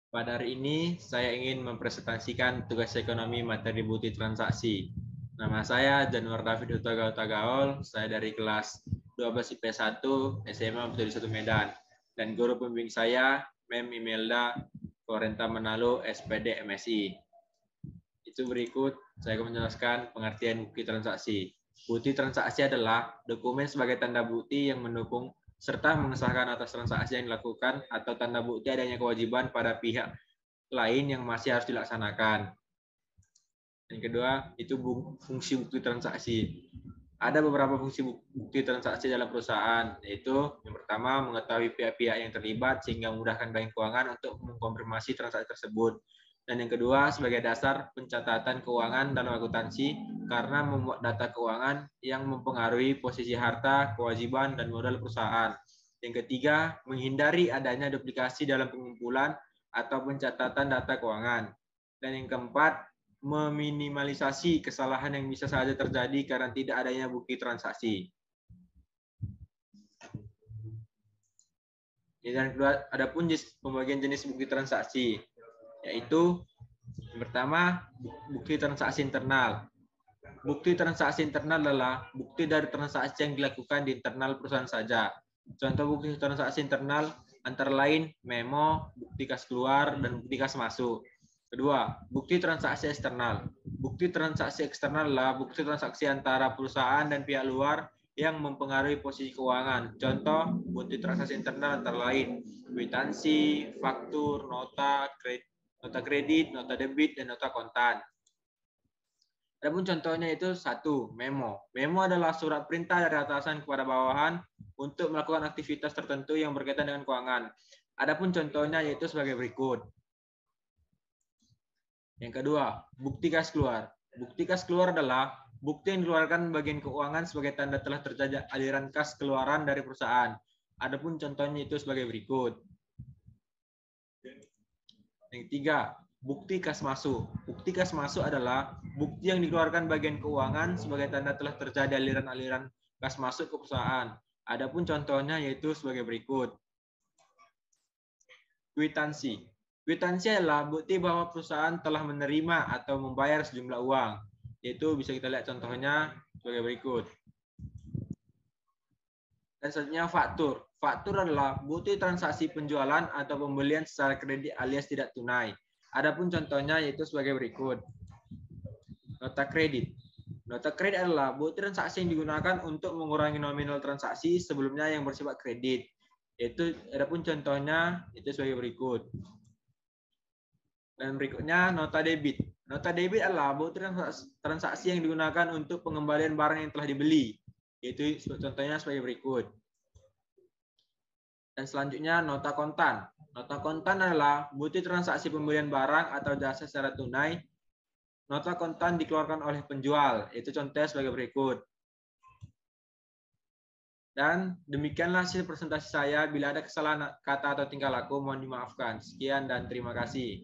Pada hari ini, saya ingin mempresentasikan tugas ekonomi materi bukti transaksi. Nama saya Januar David Utagaol, saya dari kelas 12 IP1 SMA Metode 1 Medan. Dan guru pembimbing saya, Mem Imelda Florenta Manalo, SPD MSI. Itu berikut, saya akan menjelaskan pengertian bukti transaksi. Bukti transaksi adalah dokumen sebagai tanda bukti yang mendukung serta mengesahkan atas transaksi yang dilakukan atau tanda bukti adanya kewajiban pada pihak lain yang masih harus dilaksanakan. Yang kedua, itu fungsi bukti transaksi. Ada beberapa fungsi bukti transaksi dalam perusahaan, yaitu yang pertama, mengetahui pihak-pihak yang terlibat sehingga memudahkan bank keuangan untuk mengkonfirmasi transaksi tersebut. Dan yang kedua, sebagai dasar pencatatan keuangan dalam akuntansi karena memuat data keuangan yang mempengaruhi posisi harta, kewajiban, dan modal perusahaan. Yang ketiga, menghindari adanya duplikasi dalam pengumpulan atau pencatatan data keuangan. Dan yang keempat, meminimalisasi kesalahan yang bisa saja terjadi karena tidak adanya bukti transaksi. Dan kedua, adapun pembagian jenis bukti transaksi, yaitu yang pertama, bukti transaksi internal. Bukti transaksi internal adalah bukti dari transaksi yang dilakukan di internal perusahaan saja. Contoh bukti transaksi internal antara lain memo, bukti kas keluar, dan bukti kas masuk. Kedua, bukti transaksi eksternal. Bukti transaksi eksternal adalah bukti transaksi antara perusahaan dan pihak luar yang mempengaruhi posisi keuangan. Contoh, bukti transaksi internal antara lain kwitansi, faktur, nota kredit, nota debit, dan nota kontan. Adapun contohnya itu satu, memo. Memo adalah surat perintah dari atasan kepada bawahan untuk melakukan aktivitas tertentu yang berkaitan dengan keuangan. Adapun contohnya yaitu sebagai berikut. Yang kedua, bukti kas keluar. Bukti kas keluar adalah bukti yang dikeluarkan bagian keuangan sebagai tanda telah terjadi aliran kas keluaran dari perusahaan. Adapun contohnya itu sebagai berikut. Yang ketiga, bukti kas masuk. Bukti kas masuk adalah bukti yang dikeluarkan bagian keuangan sebagai tanda telah terjadi aliran-aliran kas masuk ke perusahaan. Adapun contohnya yaitu sebagai berikut. Kwitansi. Kwitansi adalah bukti bahwa perusahaan telah menerima atau membayar sejumlah uang. Yaitu bisa kita lihat contohnya sebagai berikut. Dan selanjutnya faktur. Faktur adalah bukti transaksi penjualan atau pembelian secara kredit alias tidak tunai. Adapun contohnya yaitu sebagai berikut. Nota kredit. Nota kredit adalah bukti transaksi yang digunakan untuk mengurangi nominal transaksi sebelumnya yang bersifat kredit. Adapun contohnya itu sebagai berikut. Dan berikutnya nota debit. Nota debit adalah bukti transaksi yang digunakan untuk pengembalian barang yang telah dibeli. Yaitu contohnya sebagai berikut. Dan selanjutnya nota kontan. Nota kontan adalah bukti transaksi pembelian barang atau jasa secara tunai. Nota kontan dikeluarkan oleh penjual. Itu contohnya sebagai berikut. Dan demikianlah hasil presentasi saya. Bila ada kesalahan kata atau tingkah laku, mohon dimaafkan. Sekian dan terima kasih.